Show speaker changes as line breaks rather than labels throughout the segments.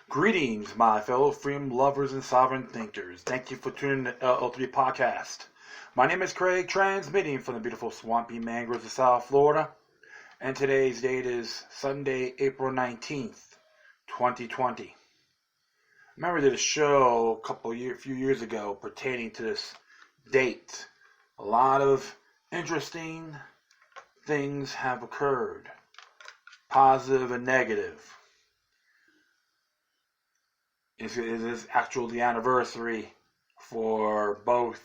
Greetings, my fellow freedom lovers and sovereign thinkers. Thank you for tuning in to LL3 Podcast. My name is Craig, transmitting from the beautiful swampy mangroves of South Florida. And today's date is Sunday, April 19th, 2020. Remember, I did a show a few years ago pertaining to this date. A lot of interesting things have occurred, positive and negative. It is actually the anniversary for both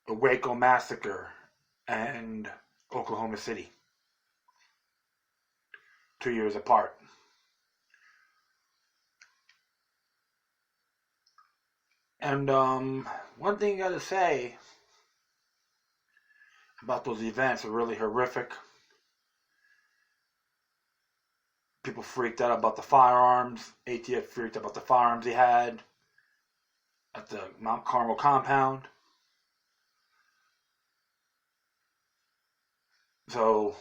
the Waco Massacre and Oklahoma City. 2 years apart. And one thing you gotta say about those events are really horrific. People freaked out about the firearms. ATF freaked out about the firearms he had at the Mount Carmel compound. So,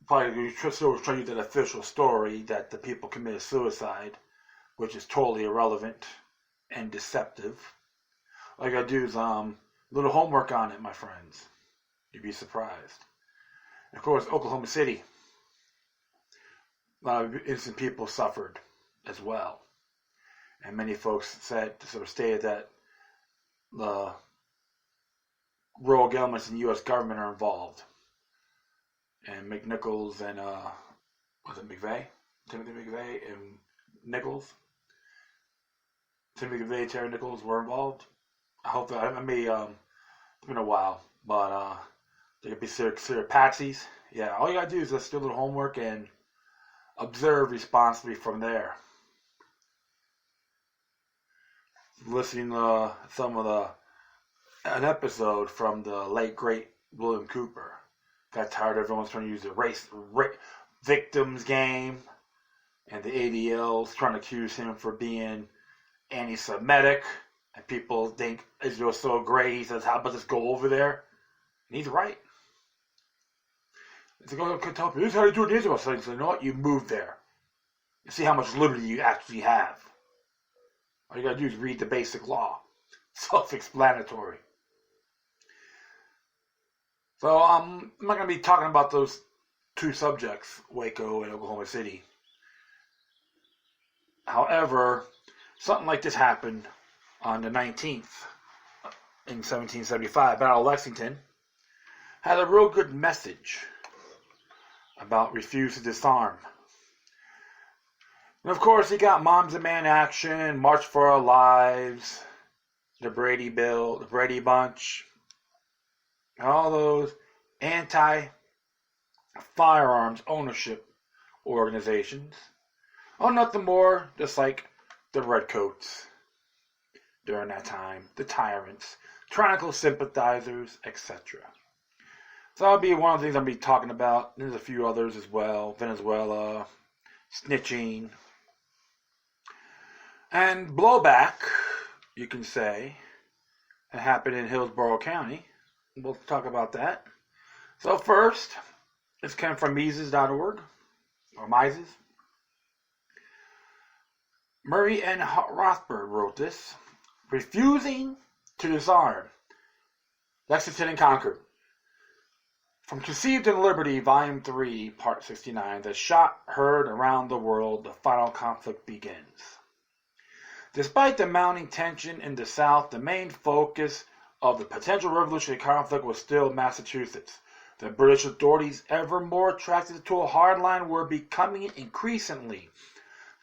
probably we show you that official story that the people committed suicide, which is totally irrelevant and deceptive. All you gotta do is a little homework on it, my friends. You'd be surprised. Of course, Oklahoma City, a lot of innocent people suffered as well. And many folks stated that the rogue elements in the U.S. government are involved. And McNichols and, was it McVeigh? Timothy McVeigh and Nichols? Timothy McVeigh, Terry Nichols were involved. I hope that, it's been a while, but, they could be considered patsies. Yeah, all you gotta do is just do a little homework and observe responsibly from there. Listening to an episode from the late great William Cooper. Got tired of everyone's trying to use the race victims game, and the ADLs trying to accuse him for being anti-Semitic, and people think Israel's so great. He says, "How about just go over there?" And he's right. It's like, oh, tell people, this is how you do it in Israel. So you know what? You move there. You see how much liberty you actually have. All you gotta do is read the basic law. Self-explanatory. So I'm not gonna be talking about those two subjects, Waco and Oklahoma City. However, something like this happened on the 19th in 1775. Battle of Lexington had a real good message about refuse to disarm. And of course, you got Moms and Man Action, March for Our Lives, the Brady Bill, the Brady Bunch, and all those anti-firearms ownership organizations. Oh, nothing more, just like the Redcoats during that time, the tyrants, tyrannical sympathizers, etc. So that'll be one of the things I'll be talking about. There's a few others as well. Venezuela, snitching, and blowback, you can say, that happened in Hillsborough County. We'll talk about that. So first, this came from Mises.org, or Mises. Murray N. Rothberg wrote this. Refusing to disarm. Lexington and Concord. From Conceived in Liberty, Volume 3, Part 69, the shot heard around the world, the final conflict begins. Despite the mounting tension in the South, the main focus of the potential revolutionary conflict was still Massachusetts. The British authorities, ever more attracted to a hardline, were becoming increasingly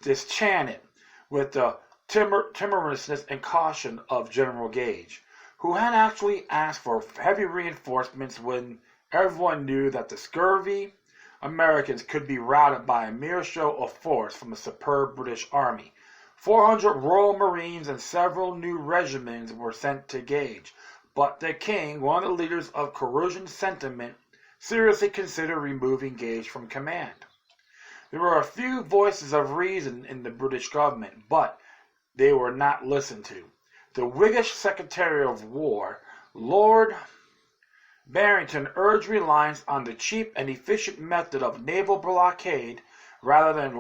disenchanted with the timorousness and caution of General Gage, who had actually asked for heavy reinforcements when everyone knew that the scurvy Americans could be routed by a mere show of force from a superb British army. 400 Royal Marines and several new regiments were sent to Gage, but the king, one of the leaders of coercion sentiment, seriously considered removing Gage from command. There were a few voices of reason in the British government, but they were not listened to. The Whiggish Secretary of War, Lord Barrington urged reliance on the cheap and efficient method of naval blockade rather than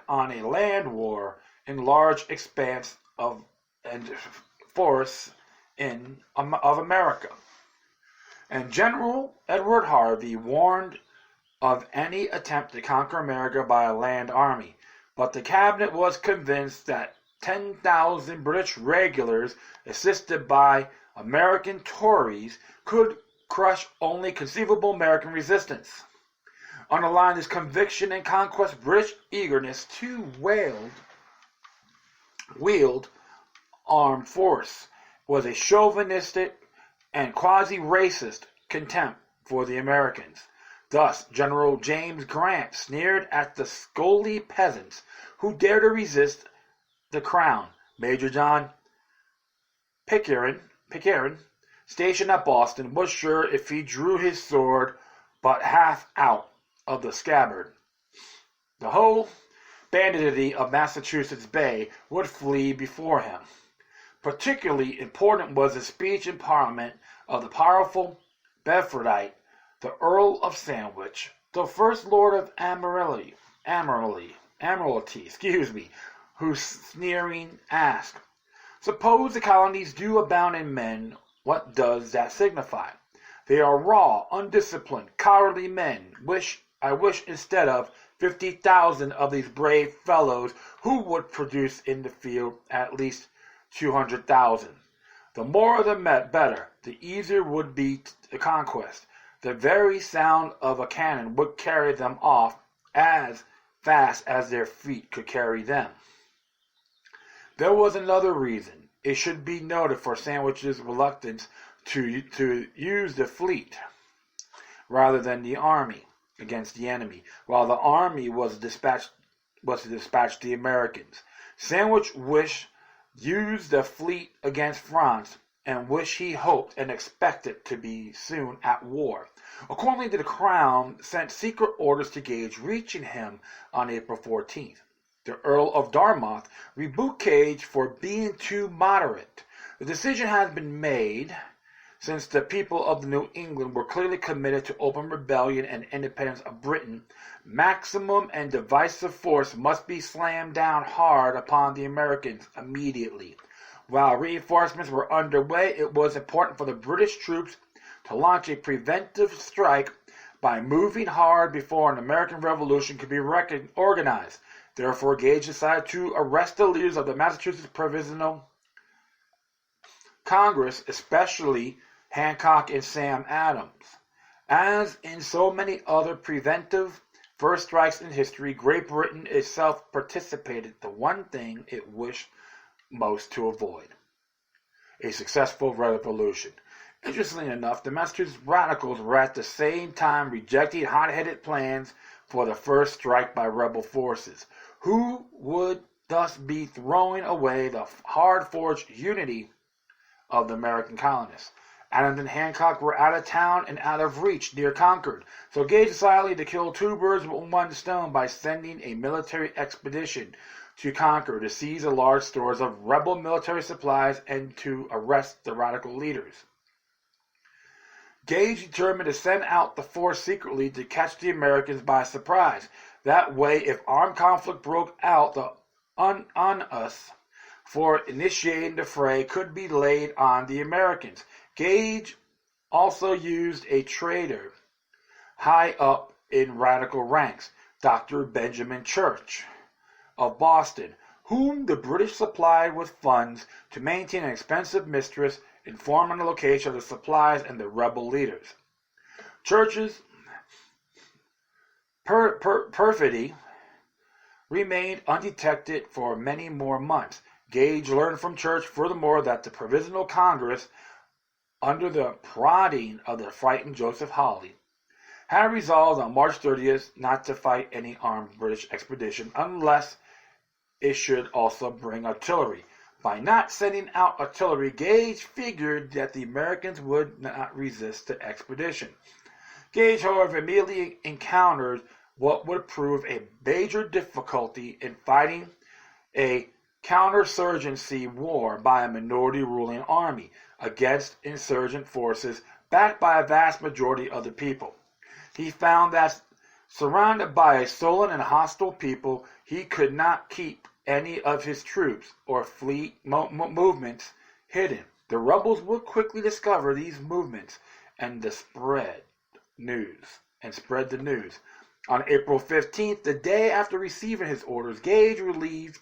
on a land war in large expanse of forests of America. And General Edward Harvey warned of any attempt to conquer America by a land army, but the cabinet was convinced that 10,000 British regulars, assisted by American Tories, could crush only conceivable American resistance. Underlying this conviction and conquest, British eagerness to wield armed force was a chauvinistic and quasi-racist contempt for the Americans. Thus, General James Grant sneered at the scoldy peasants who dared to resist the crown. Major John Pitcairn, stationed at Boston, was sure if he drew his sword but half out of the scabbard, the whole banditti of Massachusetts Bay would flee before him. Particularly important was the speech in Parliament of the powerful Bedfordite, the Earl of Sandwich, the First Lord of Admiralty, who sneering asked, "Suppose the colonies do abound in men, what does that signify? They are raw, undisciplined, cowardly men. I wish instead of 50,000 of these brave fellows who would produce in the field at least 200,000. The more the better, the easier would be the conquest. The very sound of a cannon would carry them off as fast as their feet could carry them." There was another reason. It should be noted for Sandwich's reluctance to use the fleet rather than the army against the enemy, while the army was to dispatch the Americans. Sandwich used the fleet against France, and he hoped and expected to be soon at war. Accordingly, the Crown sent secret orders to Gage, reaching him on April 14th. The Earl of Dartmouth rebuked Gage for being too moderate. The decision has been made, since the people of New England were clearly committed to open rebellion and independence of Britain. Maximum and decisive force must be slammed down hard upon the Americans immediately. While reinforcements were underway, it was important for the British troops to launch a preventive strike by moving hard before an American Revolution could be organized. Therefore, Gage decided to arrest the leaders of the Massachusetts Provisional Congress, especially Hancock and Sam Adams. As in so many other preventive first strikes in history, Great Britain itself participated, the one thing it wished most to avoid: a successful revolution. Interestingly enough, the Massachusetts radicals were at the same time rejecting hot-headed plans for the first strike by rebel forces, who would thus be throwing away the hard-forged unity of the American colonists. Adams and Hancock were out of town and out of reach near Concord, so Gage decided to kill two birds with one stone by sending a military expedition to Concord to seize the large stores of rebel military supplies and to arrest the radical leaders. Gage determined to send out the force secretly to catch the Americans by surprise. That way, if armed conflict broke out on us for initiating the fray could be laid on the Americans. Gage also used a traitor high up in radical ranks, Dr. Benjamin Church of Boston, whom the British supplied with funds to maintain an expensive mistress, inform on the location of the supplies and the rebel leaders. Church's perfidy remained undetected for many more months. Gage learned from Church, furthermore, that the Provisional Congress, under the prodding of the frightened Joseph Hawley, had resolved on March 30th not to fight any armed British expedition unless it should also bring artillery. By not sending out artillery, Gage figured that the Americans would not resist the expedition. Gage, however, immediately encountered what would prove a major difficulty in fighting a counterinsurgency war by a minority ruling army against insurgent forces backed by a vast majority of the people. He found that surrounded by a sullen and hostile people, he could not keep any of his troops or fleet movements hidden. The rebels would quickly discover these movements and spread the news. On April 15th, the day after receiving his orders, Gage relieved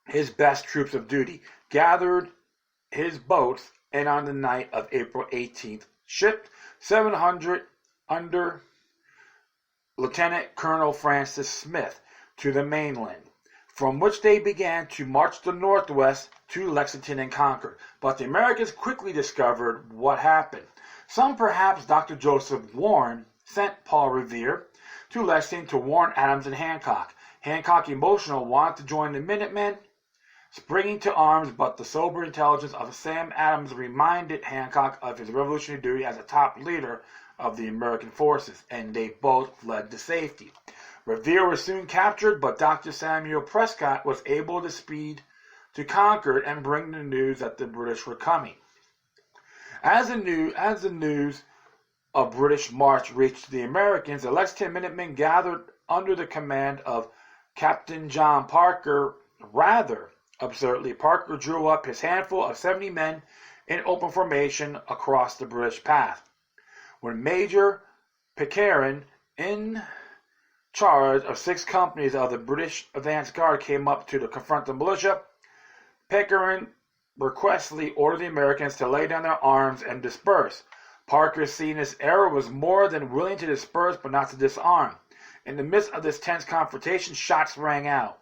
his best troops of duty, gathered his boats, and on the night of April 18th, shipped 700 under Lieutenant Colonel Francis Smith to the mainland, from which they began to march to the northwest to Lexington and Concord. But the Americans quickly discovered what happened. Some, perhaps Dr. Joseph Warren, sent Paul Revere to Lexington to warn Adams and Hancock. Hancock, emotional, wanted to join the Minutemen, springing to arms, but the sober intelligence of Sam Adams reminded Hancock of his revolutionary duty as a top leader of the American forces, and they both fled to safety. Revere was soon captured, but Dr. Samuel Prescott was able to speed to Concord and bring the news that the British were coming. As the news of British march reached the Americans, the Lexington Minutemen gathered under the command of Captain John Parker. Rather absurdly, Parker drew up his handful of 70 men in open formation across the British path. When Major Pitcairn, in charge of 6 companies of the British advance guard, came up to confront the militia, Pitcairn requestfully ordered the Americans to lay down their arms and disperse. Parker, seeing this error, was more than willing to disperse but not to disarm. In the midst of this tense confrontation, shots rang out.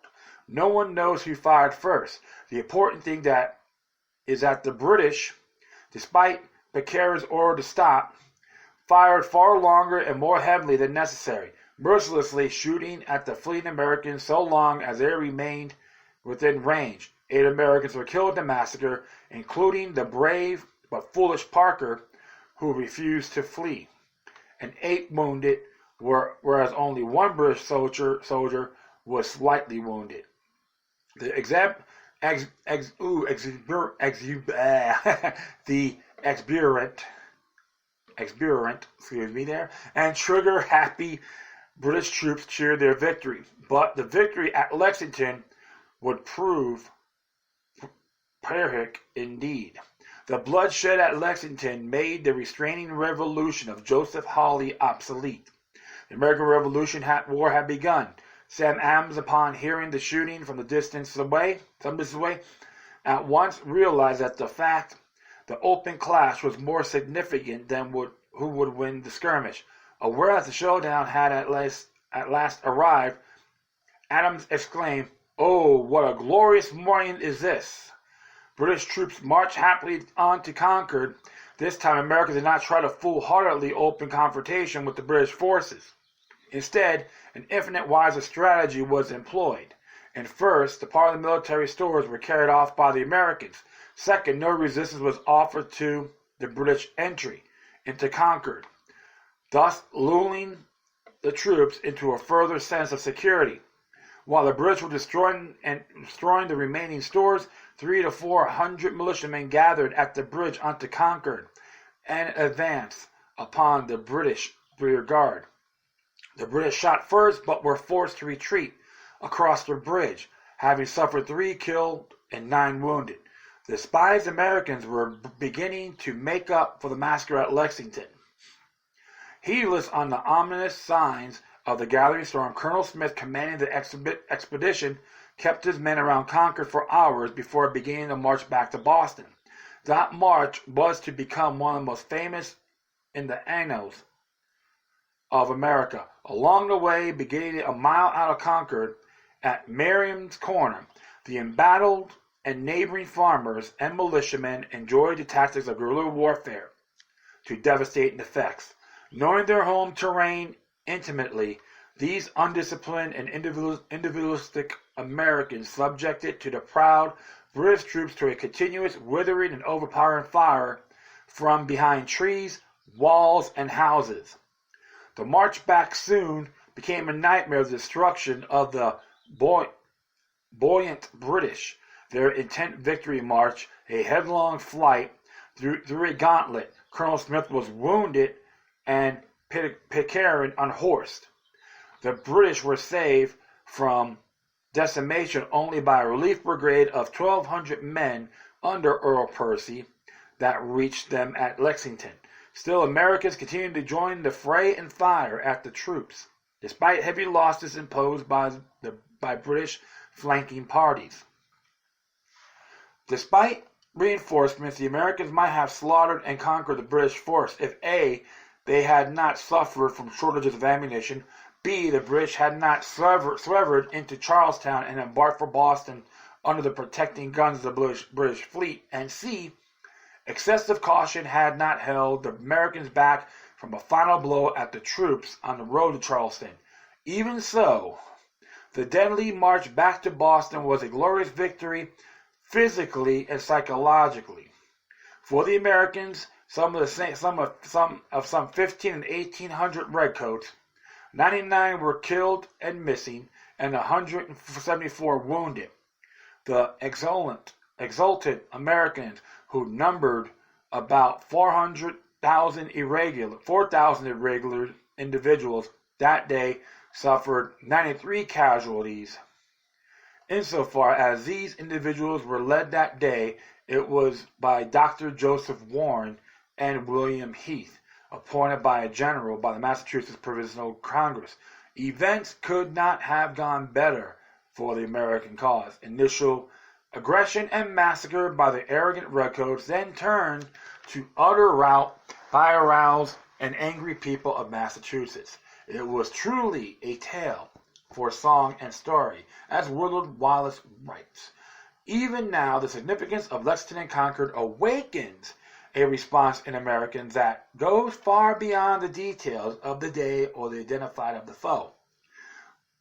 No one knows who fired first. The important thing is that the British, despite Pitcairn's order to stop, fired far longer and more heavily than necessary, mercilessly shooting at the fleeing Americans so long as they remained within range. 8 Americans were killed in the massacre, including the brave but foolish Parker, who refused to flee, and 8 wounded, whereas only 1 British soldier was slightly wounded. The exuberant, and trigger-happy British troops cheered their victory. But the victory at Lexington would prove pyrrhic indeed. The bloodshed at Lexington made the restraining revolution of Joseph Hawley obsolete. The American Revolution War had begun. Sam Adams, upon hearing the shooting from some distance away, at once realized that the open clash was more significant than who would win the skirmish. Aware that the showdown had at last arrived, Adams exclaimed, "Oh, what a glorious morning is this!" British troops marched happily on to Concord. This time, America did not try to foolhardily open confrontation with the British forces. Instead, an infinite wiser strategy was employed. And first, the part of the military stores were carried off by the Americans. Second, no resistance was offered to the British entry into Concord, thus lulling the troops into a further sense of security. While the British were destroying the remaining stores, 300 to 400 militiamen gathered at the bridge onto Concord and advanced upon the British rear guard. The British shot first, but were forced to retreat across the bridge, having suffered 3 killed and 9 wounded. The despised Americans were beginning to make up for the massacre at Lexington. Heedless on the ominous signs of the gathering storm, Colonel Smith, commanding the expedition, kept his men around Concord for hours before beginning the march back to Boston. That march was to become one of the most famous in the annals of America. Along the way, beginning a mile out of Concord, at Merriam's Corner, the embattled and neighboring farmers and militiamen enjoyed the tactics of guerrilla warfare to devastating effects. Knowing their home terrain intimately, these undisciplined and individualistic Americans subjected to the proud British troops to a continuous withering and overpowering fire from behind trees, walls, and houses. The march back soon became a nightmare of destruction of the buoyant British, their intent victory march, a headlong flight through a gauntlet. Colonel Smith was wounded and Pitcairn unhorsed. The British were saved from decimation only by a relief brigade of 1,200 men under Earl Percy that reached them at Lexington. Still, Americans continued to join the fray and fire at the troops, despite heavy losses imposed by British flanking parties. Despite reinforcements, the Americans might have slaughtered and conquered the British force if A, they had not suffered from shortages of ammunition, B, the British had not swerved into Charlestown and embarked for Boston under the protecting guns of the British fleet, and C, excessive caution had not held the Americans back from a final blow at the troops on the road to Charleston. Even so, the deadly march back to Boston was a glorious victory physically and psychologically. For the Americans, some 15 and 1,800 redcoats, 99 were killed and missing, and 174 wounded. The exultant Americans, who numbered about 4,000 irregular individuals that day, suffered 93 casualties. Insofar as these individuals were led that day, it was by Dr. Joseph Warren and William Heath, appointed by a general by the Massachusetts Provincial Congress. Events could not have gone better for the American cause. Initial aggression and massacre by the arrogant redcoats then turned to utter rout by aroused and angry people of Massachusetts. It was truly a tale for song and story, as Willard Wallace writes. Even now, the significance of Lexington and Concord awakens a response in Americans that goes far beyond the details of the day or the identified of the foe.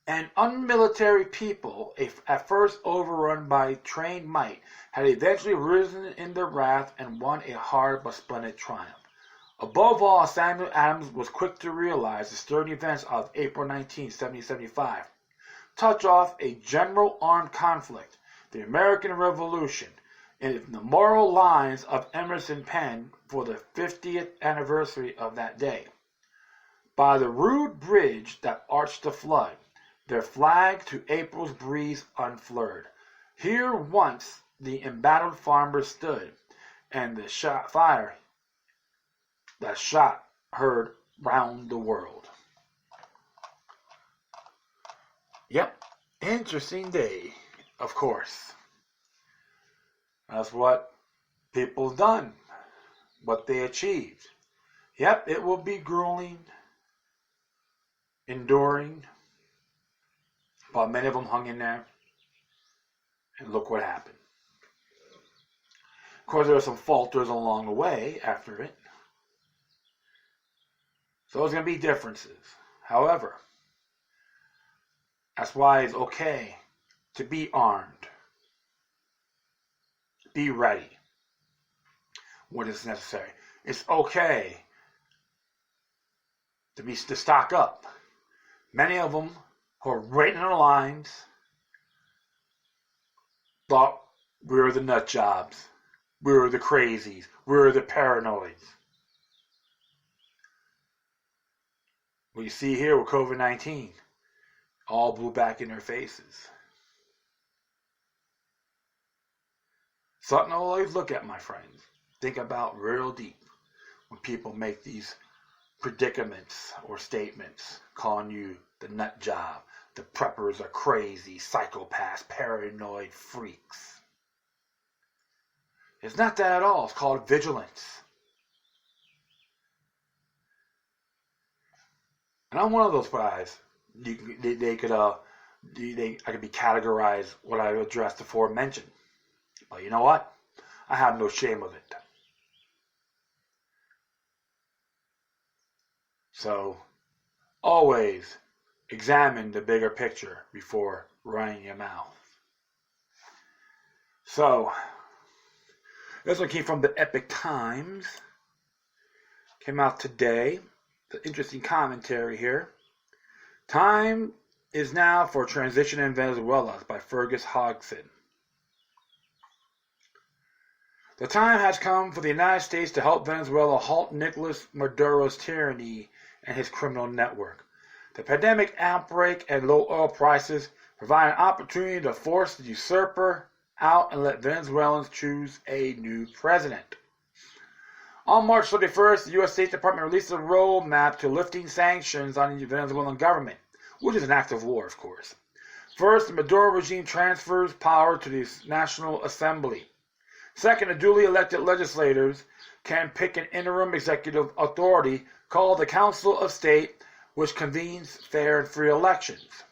An unmilitary people, at first overrun by trained might, had eventually risen in their wrath and won a hard but splendid triumph. Above all, Samuel Adams was quick to realize the stirring events of April 19, 1775 touch off a general armed conflict, the American Revolution, in the moral lines of Emerson penned for the 50th anniversary of that day. By the rude bridge that arched the flood, their flag to April's breeze unfurled. Here once the embattled farmers stood, and the fire that shot heard round the world. Yep, interesting day, of course. That's what people done, what they achieved. Yep, it will be grueling, enduring, but many of them hung in there, and look what happened. Of course, there were some falters along the way after it. So there's going to be differences. However, that's why it's okay to be armed. Be ready when it's necessary. It's okay to stock up. Many of them who are right in the lines thought we were the nut jobs, we were the crazies, we were the paranoids. What you see here with COVID-19, all blew back in their faces. Something to always look at, my friends. Think about real deep when people make these predicaments or statements calling you the nut job. The preppers are crazy, psychopaths, paranoid freaks. It's not that at all. It's called vigilance. And I'm one of those guys. I could be categorized what I addressed before mentioned. But you know what? I have no shame of it. So, always examine the bigger picture before running your mouth. So, this one came from the Epic Times. Came out today. It's an interesting commentary here. Time is now for Transition in Venezuela by Fergus Hodgson. The time has come for the United States to help Venezuela halt Nicolas Maduro's tyranny and his criminal network. The pandemic outbreak and low oil prices provide an opportunity to force the usurper out and let Venezuelans choose a new president. On March 31st, the U.S. State Department released a roadmap to lifting sanctions on the Venezuelan government, which is an act of war, of course. First, the Maduro regime transfers power to the National Assembly. Second, the duly elected legislators can pick an interim executive authority called the Council of State, which convenes fair and free elections.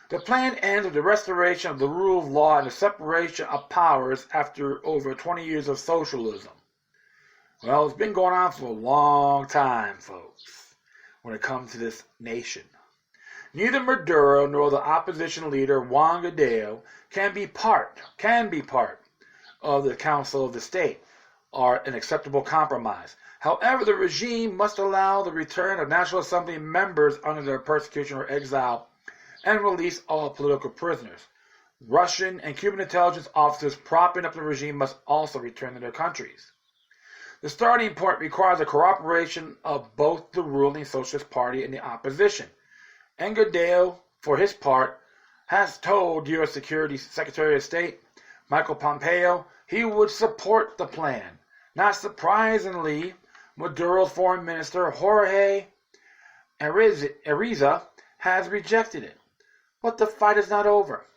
The plan ends with the restoration of the rule of law and the separation of powers after over 20 years of socialism. Well, it's been going on for a long time, folks, when it comes to this nation. Neither Maduro nor the opposition leader Juan Guaido can be part of the Council of the State, are an acceptable compromise. However, the regime must allow the return of National Assembly members under their persecution or exile and release all political prisoners. Russian and Cuban intelligence officers propping up the regime must also return to their countries. The starting point requires the cooperation of both the ruling Socialist Party and the opposition. And Guaido, for his part, has told U.S. Secretary of State Michael Pompeo he would support the plan. Not surprisingly, Maduro's foreign minister Jorge Arreza has rejected it. But the fight is not over.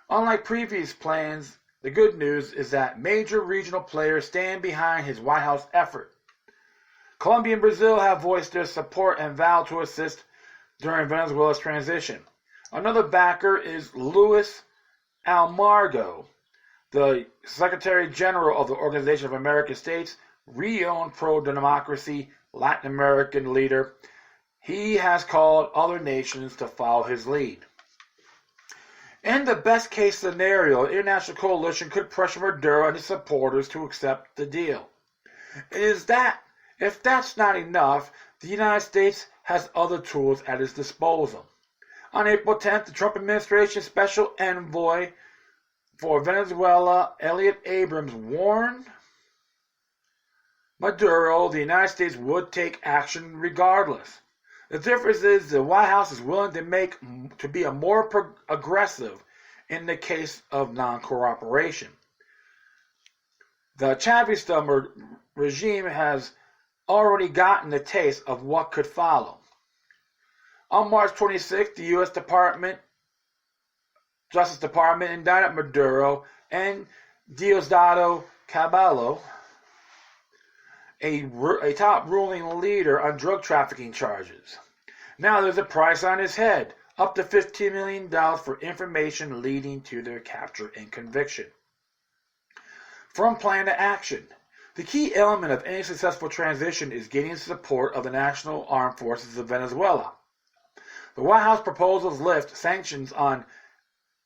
Unlike previous plans, the good news is that major regional players stand behind his White House effort. Colombia and Brazil have voiced their support and vowed to assist during Venezuela's transition. Another backer is Luis Almagro, the Secretary General of the Organization of American States, renowned pro-democracy Latin American leader. He has called other nations to follow his lead. In the best-case scenario, an international coalition could pressure Maduro and his supporters to accept the deal. If that's not enough, the United States has other tools at its disposal. On April 10th, the Trump administration special envoy for Venezuela, Elliot Abrams, warned Maduro the United States would take action regardless. The difference is the White House is willing to be a more aggressive in the case of non-cooperation. The Chavista regime has already gotten a taste of what could follow. On March 26th, the U.S. Justice Department indicted Maduro and Diosdado Cabello, a top ruling leader, on drug trafficking charges. Now there's a price on his head, up to $15 million for information leading to their capture and conviction. From plan to action. The key element of any successful transition is getting support of the National Armed Forces of Venezuela. The White House proposals lift sanctions on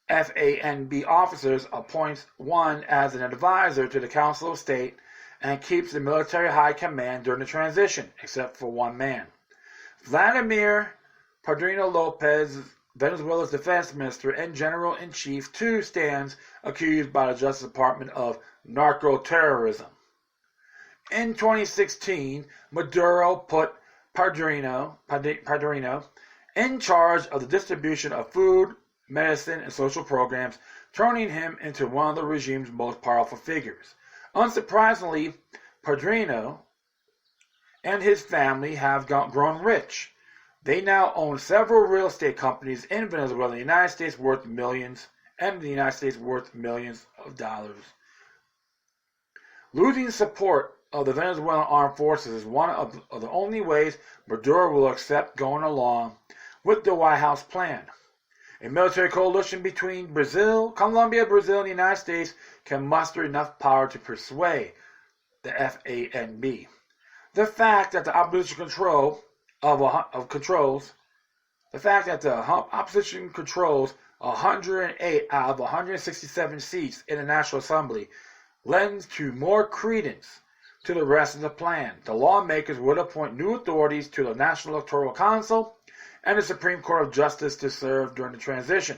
FANB officers, appoints one as an advisor to the Council of State, and keeps the military high command during the transition, except for one man. Vladimir Padrino Lopez, Venezuela's defense minister and general-in-chief, too stands accused by the Justice Department of narco-terrorism. In 2016, Maduro put Padrino in charge of the distribution of food, medicine, and social programs, turning him into one of the regime's most powerful figures. Unsurprisingly, Padrino and his family have grown rich. They now own several real estate companies in Venezuela, the United States worth millions, of dollars. Losing support of the Venezuelan armed forces is one of the only ways Maduro will accept going along with the White House plan. A military coalition between Colombia, Brazil, and the United States can muster enough power to persuade the FANB. The fact that the opposition controls 108 out of 167 seats in the National Assembly lends to more credence to the rest of the plan. The lawmakers would appoint new authorities to the National Electoral Council and the Supreme Court of Justice to serve during the transition.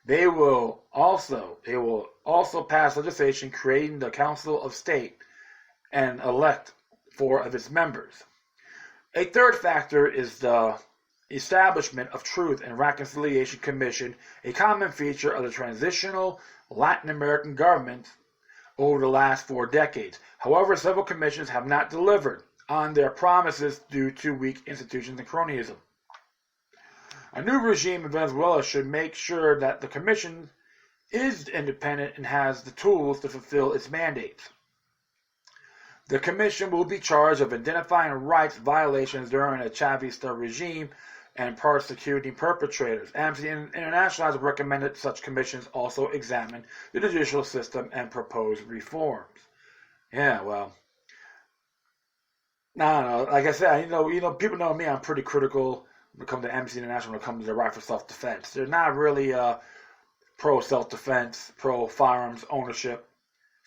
They will also pass legislation creating the Council of State and elect 4 of its members. A third factor is the establishment of Truth and Reconciliation Commission, a common feature of the transitional Latin American governments over the last 4 decades. However, several commissions have not delivered on their promises due to weak institutions and cronyism. A new regime in Venezuela should make sure that the commission is independent and has the tools to fulfill its mandates. The commission will be charged of identifying rights violations during a Chavista regime and prosecuting perpetrators. Amnesty International has recommended such commissions also examine the judicial system and propose reforms. Yeah, well, no. Like I said, people know me. I'm pretty critical when it comes to Amnesty International, when it comes to the right for self-defense. They're not really pro-self-defense, pro-firearms ownership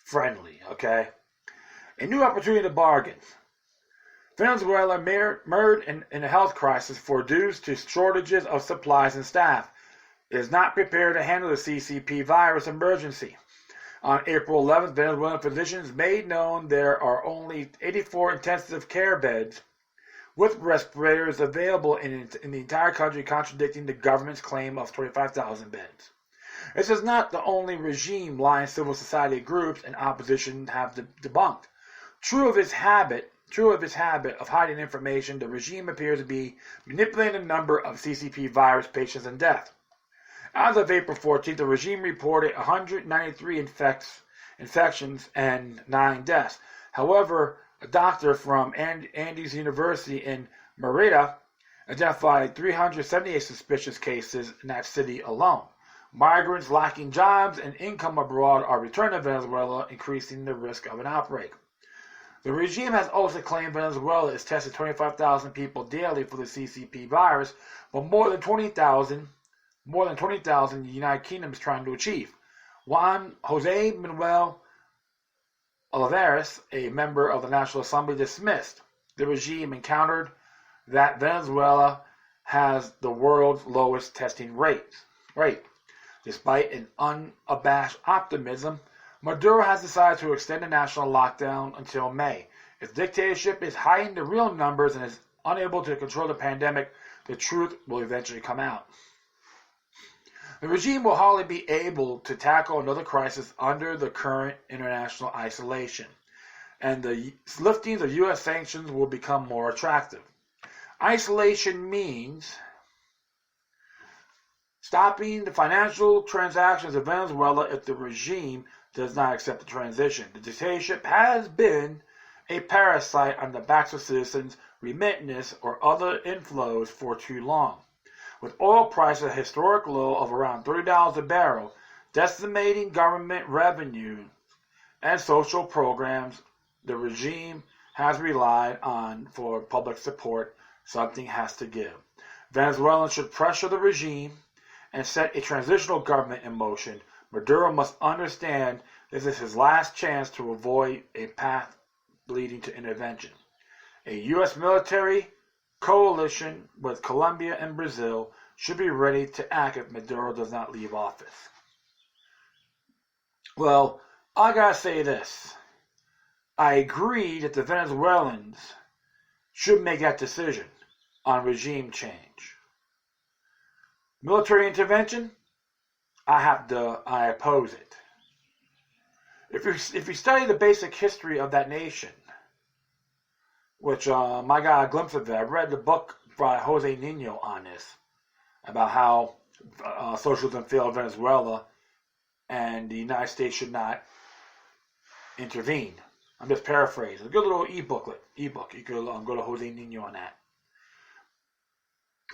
friendly, okay? A new opportunity to bargain. Venezuela mired in a health crisis due to shortages of supplies and staff. It is not prepared to handle the CCP virus emergency. On April 11th, Venezuelan physicians made known there are only 84 intensive care beds with respirators available in the entire country, contradicting the government's claim of 25,000 beds. This is not the only regime-lying civil society groups and opposition have debunked. True of its habit of hiding information, the regime appears to be manipulating the number of CCP virus patients and deaths. As of April 14th, the regime reported 193 infections and 9 deaths. However, a doctor from Andes University in Merida identified 378 suspicious cases in that city alone. Migrants lacking jobs and income abroad are returning to Venezuela, increasing the risk of an outbreak. The regime has also claimed Venezuela is testing 25,000 people daily for the CCP virus, but more than 20,000 the United Kingdom is trying to achieve. Juan Jose Manuel Olivares, a member of the National Assembly, dismissed the regime and countered that Venezuela has the world's lowest testing rate. Despite an unabashed optimism, Maduro has decided to extend the national lockdown until May. If dictatorship is hiding the real numbers and is unable to control the pandemic, the truth will eventually come out. The regime will hardly be able to tackle another crisis under the current international isolation, and the lifting of U.S. sanctions will become more attractive. Isolation means stopping the financial transactions of Venezuela if the regime does not accept the transition. The dictatorship has been a parasite on the backs of citizens' remittances or other inflows for too long. With oil prices at a historic low of around $30 a barrel, decimating government revenue and social programs the regime has relied on for public support, something has to give. Venezuelans should pressure the regime and set a transitional government in motion. Maduro must understand this is his last chance to avoid a path leading to intervention. A U.S. military coalition with Colombia and Brazil should be ready to act if Maduro does not leave office. Well, I gotta say this. I agree that the Venezuelans should make that decision on regime change. Military intervention, I oppose it. If you study the basic history of that nation, which I got a glimpse of it, I read the book by Jose Nino on this, about how socialism failed Venezuela and the United States should not intervene. I'm just paraphrasing. A good little ebook. You could go to Jose Nino on that.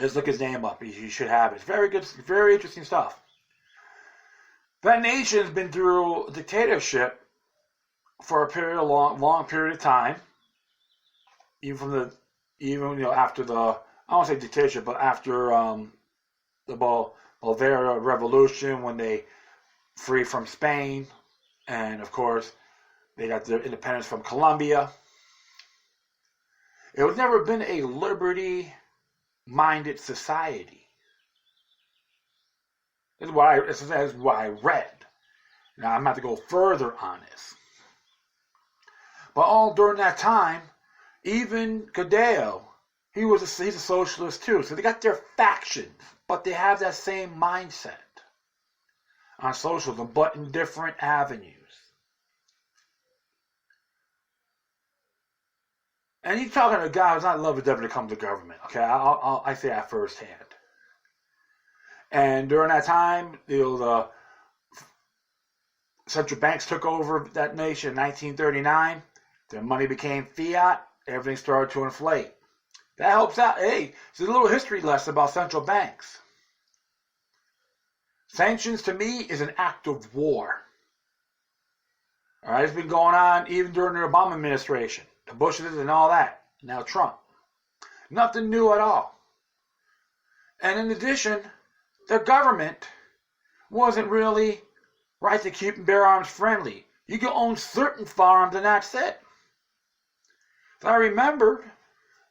Just look his name up. You should have it. It's very good, very interesting stuff. That nation's been through dictatorship for a long period of time. After the, I don't say dictatorship, but after the Bolivarian Revolution, when they free from Spain, and of course they got their independence from Colombia. It was never been a liberty minded society. This is what I read. Now I'm going to have to go further on this. But all during that time, even Cadeo, he's a socialist too. So they got their factions, but they have that same mindset on socialism, but in different avenues. And you're talking to a guy who's not in love with ever to come to government. Okay, I say that firsthand. And during that time, the central banks took over that nation in 1939. Their money became fiat. Everything started to inflate. That helps out. Hey, it's a little history lesson about central banks. Sanctions, to me, is an act of war. All right, it's been going on even during the Obama administration, the Bushes and all that. Now Trump. Nothing new at all. And in addition, the government wasn't really right to keep and bear arms friendly. You can own certain firearms and that's it. So I remember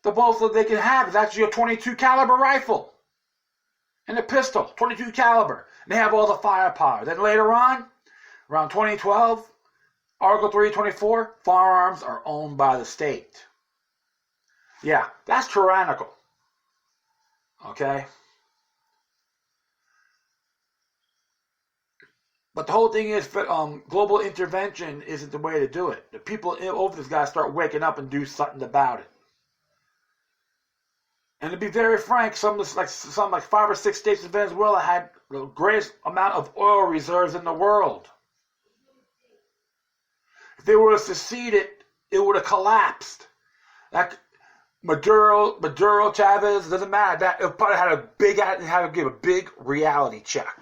the most that they can have is actually a 22 caliber rifle and a pistol, 22 caliber. And they have all the firepower. Then later on, around 2012, Article 324, firearms are owned by the state. Yeah, that's tyrannical. Okay? But the whole thing is, global intervention isn't the way to do it. The people over this guy start waking up and do something about it. And to be very frank, some like 5 or 6 states in Venezuela had the greatest amount of oil reserves in the world. If they would have seceded, it would have collapsed. Like Maduro, Chavez, doesn't matter. That it probably had to give a big reality check.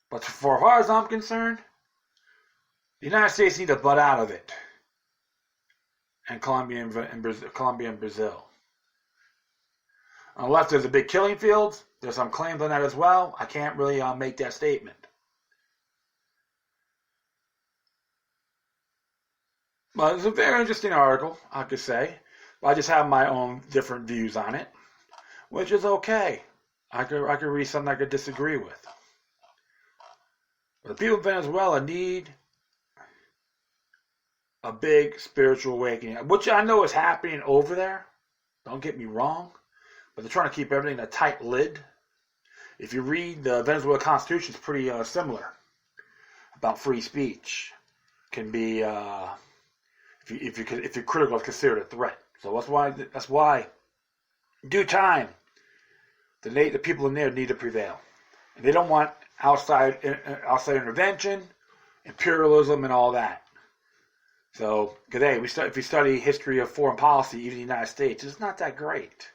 But for as far as I'm concerned, the United States need to butt out of it. And Colombia and Brazil. On the left, there's the big killing fields. There's some claims on that as well. I can't really make that statement. But it's a very interesting article, I could say. But I just have my own different views on it, which is okay. I could read something I could disagree with. But the people of Venezuela need a big spiritual awakening, which I know is happening over there. Don't get me wrong. But they're trying to keep everything in a tight lid. If you read the Venezuela Constitution, it's pretty similar about free speech. Can be, if you're critical, it's considered a threat. So that's why, in due time, the people in there need to prevail, and they don't want outside intervention, imperialism, and all that. So, today, if we study history of foreign policy, even the United States, it's not that great.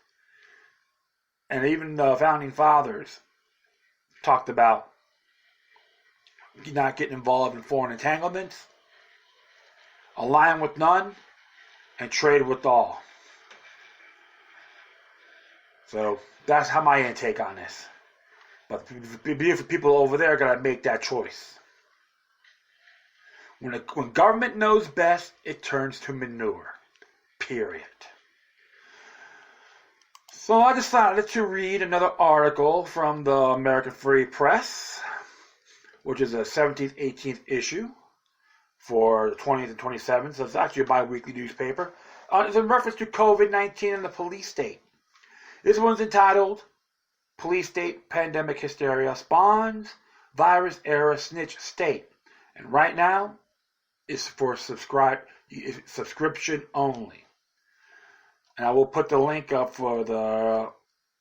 And even the founding fathers talked about not getting involved in foreign entanglements, align with none, and trade with all. So, that's how my intake on this. But the beautiful people over there got to make that choice. When government knows best, it turns to manure. Period. So I decided to read another article from the American Free Press, which is a 17th, 18th issue for the 20th and 27th. So it's actually a bi-weekly newspaper. It's in reference to COVID-19 and the police state. This one's entitled Police State Pandemic Hysteria Spawns Virus Era Snitch State. And right now, it's for subscription only. And I will put the link up for the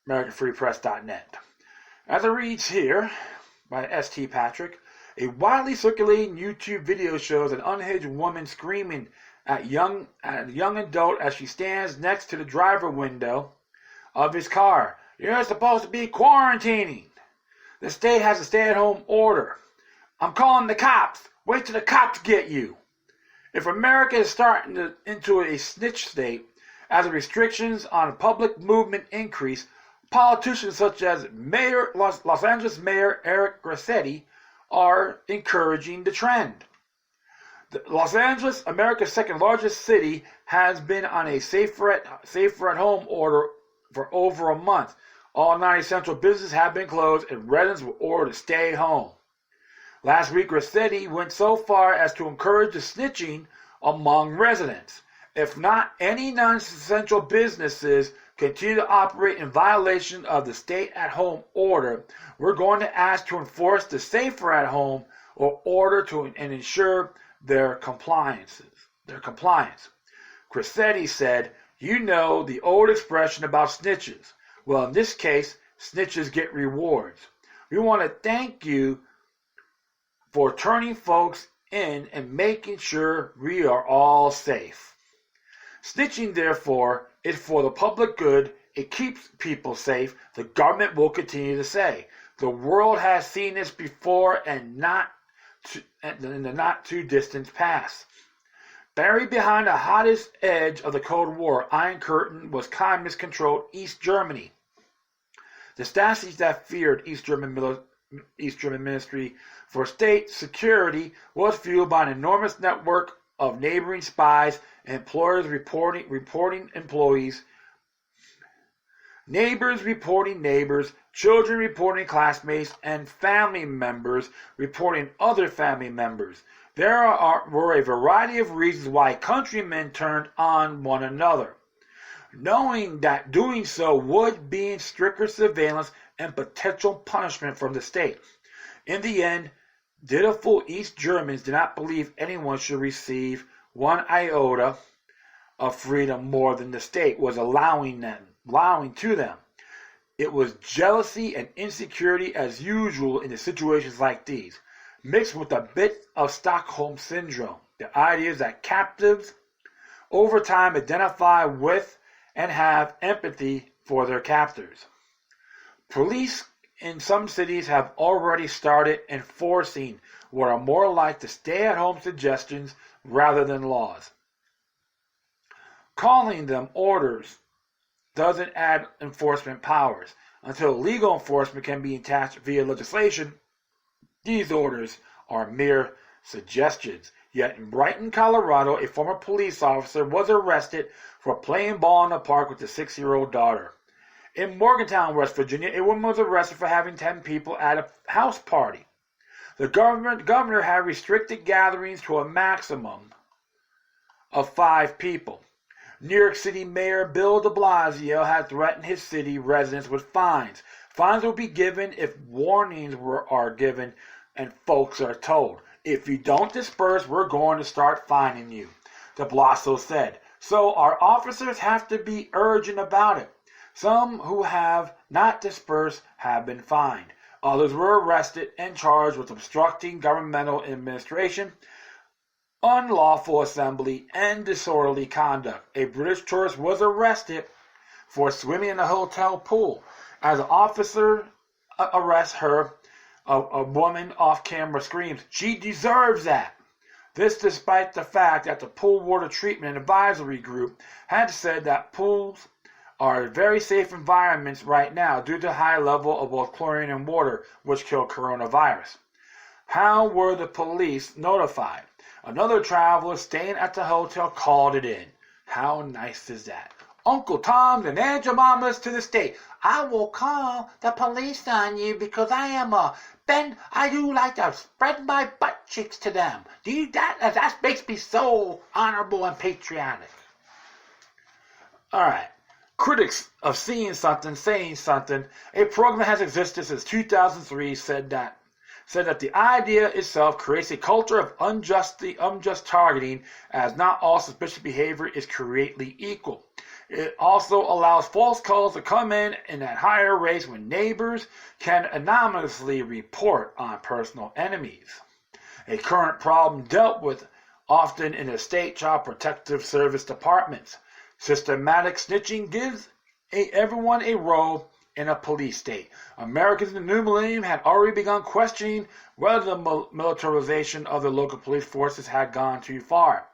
AmericanFreePress.net. As it reads here, by S.T. Patrick, a widely circulating YouTube video shows an unhinged woman screaming at a young adult as she stands next to the driver window of his car. You're supposed to be quarantining. The state has a stay-at-home order. I'm calling the cops. Wait till the cops get you. If America is starting into a snitch state, as the restrictions on public movement increase, politicians such as Los Angeles Mayor Eric Garcetti are encouraging the trend. Los Angeles, America's second largest city, has been on a safer at home order for over a month. All non-essential businesses have been closed and residents were ordered to stay home. Last week, Rossetti went so far as to encourage the snitching among residents. If not, any non-essential businesses continue to operate in violation of the stay-at-home order, we're going to ask to enforce the safer at home or order to and ensure their compliance. Cressetti said, "You know the old expression about snitches. Well, in this case, snitches get rewards. We want to thank you for turning folks in and making sure we are all safe. Snitching, therefore, is for the public good. It keeps people safe. The government will continue to say. The world has seen this before and in the not-too-distant past." Buried behind the hottest edge of the Cold War, Iron Curtain was communist-controlled East Germany. The Stasi that feared East German Ministry for State Security was fueled by an enormous network of neighboring spies, employers reporting employees, neighbors reporting neighbors, children reporting classmates, and family members reporting other family members. There were a variety of reasons why countrymen turned on one another, knowing that doing so would mean stricter surveillance and potential punishment from the state. In the end, dutiful East Germans did not believe anyone should receive one iota of freedom more than the state was allowing to them. It was jealousy and insecurity as usual in the situations like these, mixed with a bit of Stockholm Syndrome. The idea is that captives over time identify with and have empathy for their captors. Police in some cities have already started enforcing what are more like the stay-at-home suggestions rather than laws. Calling them orders doesn't add enforcement powers. Until legal enforcement can be attached via legislation, these orders are mere suggestions. Yet in Brighton, Colorado, a former police officer was arrested for playing ball in the park with his 6-year-old daughter. In Morgantown, West Virginia, a woman was arrested for having 10 people at a house party. The governor had restricted gatherings to a maximum of 5 people. New York City Mayor Bill de Blasio had threatened his city residents with fines. Fines will be given if warnings are given and folks are told. If you don't disperse, we're going to start fining you, de Blasio said. So our officers have to be urgent about it. Some who have not dispersed have been fined. Others were arrested and charged with obstructing governmental administration, unlawful assembly, and disorderly conduct. A British tourist was arrested for swimming in a hotel pool. As an officer arrests her, a woman off camera screams, "She deserves that." This despite the fact that the Pool Water Treatment Advisory Group had said that pools are very safe environments right now due to high level of both chlorine and water, which kill coronavirus. How were the police notified? Another traveler staying at the hotel called it in. How nice is that? Uncle Tom's and Aunt Jemima's to the state. "I will call the police on you because I do like to spread my butt cheeks to them. That makes me so honorable and patriotic." All right. Critics of Seeing Something, Saying Something, a program that has existed since 2003, said that the idea itself creates a culture of unjust targeting, as not all suspicious behavior is created equal. It also allows false calls to come in at higher rates when neighbors can anonymously report on personal enemies. A current problem dealt with often in the state child protective service departments. Systematic snitching gives everyone a role in a police state. Americans in the new millennium had already begun questioning whether the militarization of the local police forces had gone too far.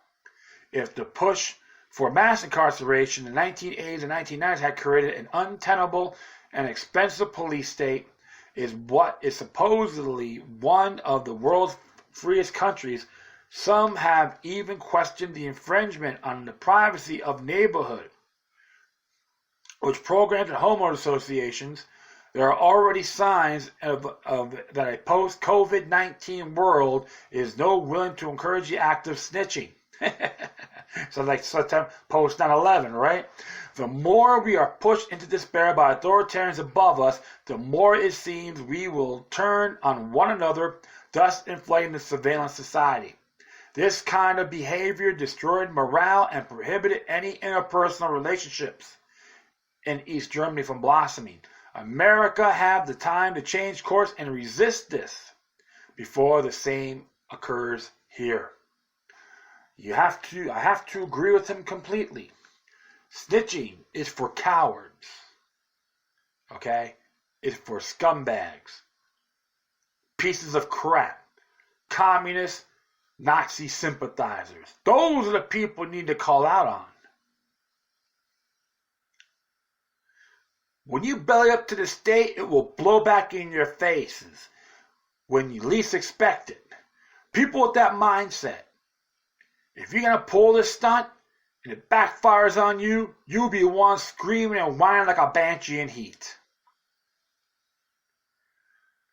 If the push for mass incarceration in the 1980s and 1990s had created an untenable and expensive police state, is what is supposedly one of the world's freest countries Some have even questioned the infringement on the privacy of neighborhood, which programs and homeowner associations. There are already signs of that a post-COVID-19 world is no willing to encourage the act of snitching. So like post 9/11, right? The more we are pushed into despair by authoritarians above us, the more it seems we will turn on one another, thus inflating the surveillance society. This kind of behavior destroyed morale and prohibited any interpersonal relationships in East Germany from blossoming. America have the time to change course and resist this before the same occurs here. I have to agree with him completely. Snitching is for cowards. Okay? It's for scumbags. Pieces of crap. Communists, Nazi sympathizers. Those are the people you need to call out on. When you belly up to the state, it will blow back in your faces when you least expect it. People with that mindset, if you're going to pull this stunt and it backfires on you, you'll be one screaming and whining like a banshee in heat.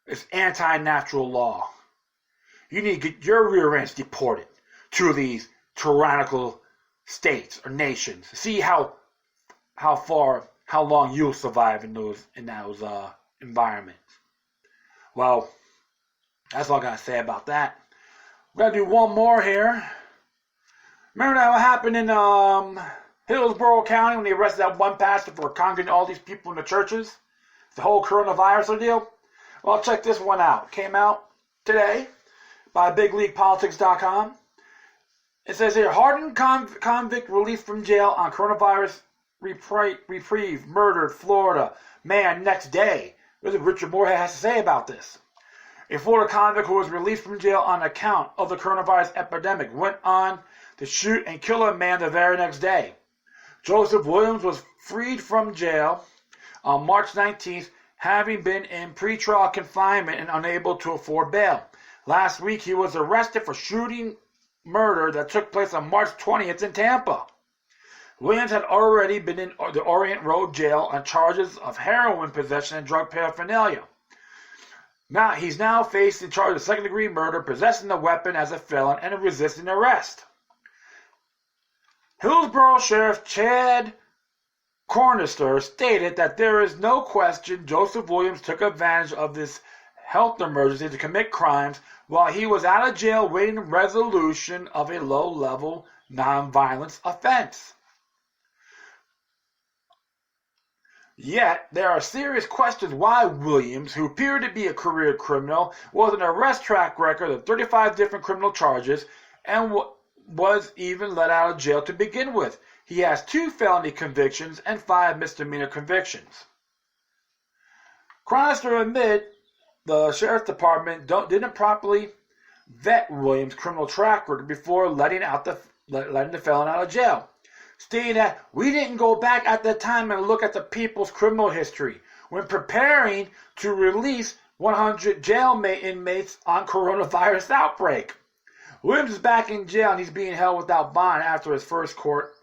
It's anti-natural law. You need to get your rear ends deported to these tyrannical states or nations. See how long you'll survive in those environments. Well, that's all I gotta say about that. We're gonna do one more here. Remember that what happened in Hillsborough County when they arrested that one pastor for congregating all these people in the churches? The whole coronavirus ordeal? Well, check this one out. It came out today by BigLeaguePolitics.com. It says here, Hardened convict released from jail on coronavirus reprieve, murdered, Florida man next day. What does Richard Moore has to say about this? A Florida convict who was released from jail on account of the coronavirus epidemic went on to shoot and kill a man the very next day. Joseph Williams was freed from jail on March 19th, having been in pretrial confinement and unable to afford bail. Last week, he was arrested for shooting murder that took place on March 20th in Tampa. Williams had already been in the Orient Road jail on charges of heroin possession and drug paraphernalia. Now he's facing charge of second-degree murder, possessing a weapon as a felon, and resisting arrest. Hillsborough Sheriff Chad Cornister stated that there is no question Joseph Williams took advantage of this health emergency to commit crimes while he was out of jail waiting resolution of a low-level nonviolence offense. Yet, there are serious questions why Williams, who appeared to be a career criminal, was an arrest track record of 35 different criminal charges and was even let out of jail to begin with. He has 2 felony convictions and 5 misdemeanor convictions. Cronister admitted the sheriff's department didn't properly vet Williams' criminal track record before letting the felon out of jail, stating that we didn't go back at the time and look at the people's criminal history when preparing to release 100 jail inmates on coronavirus outbreak. Williams is back in jail and he's being held without bond after his first court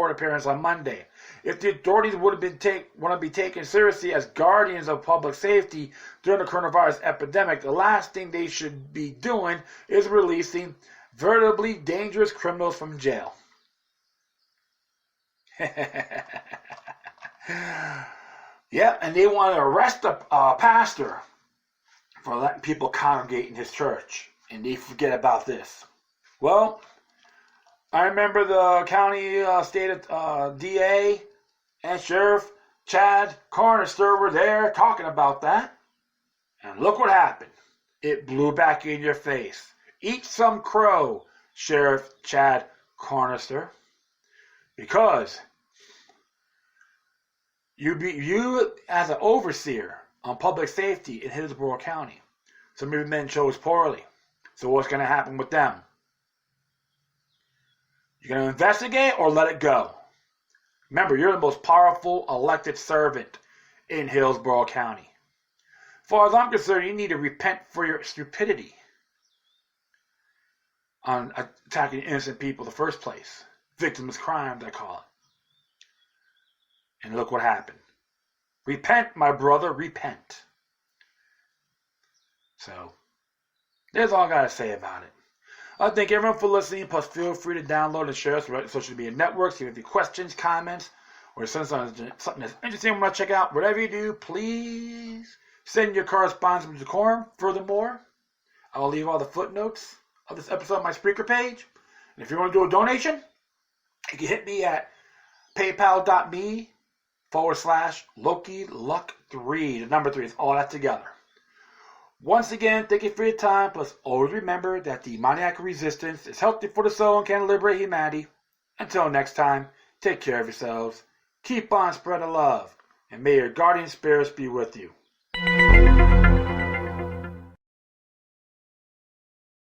appearance on Monday. If the authorities want to be taken seriously as guardians of public safety during the coronavirus epidemic, the last thing they should be doing is releasing veritably dangerous criminals from jail. Yeah, and they want to arrest a pastor for letting people congregate in his church, and they forget about this. Well, I remember the county state DA and Sheriff Chad Cornister were there talking about that, and look what happened. It blew back in your face. Eat some crow, Sheriff Chad Cornister, because you as an overseer on public safety in Hillsborough County, some of your men chose poorly. So what's going to happen with them? You're going to investigate or let it go? Remember, you're the most powerful elected servant in Hillsborough County. As far as I'm concerned, you need to repent for your stupidity. on attacking innocent people in the first place. Victimless crimes, I call it. And look what happened. Repent, my brother, repent. So, that's all I got to say about it. I thank everyone for listening, plus feel free to download and share us on social media networks. If you have any questions, comments, or something that's interesting you want to check out, whatever you do, please send your correspondence with decorum. Furthermore, I'll leave all the footnotes of this episode on my Spreaker page. And if you want to do a donation, you can hit me at paypal.me/LokiLuck3. The number 3 is all that together. Once again, thank you for your time. Plus, always remember that demoniac resistance is healthy for the soul and can liberate humanity. Until next time, take care of yourselves. Keep on spreading love. And may your guardian spirits be with you.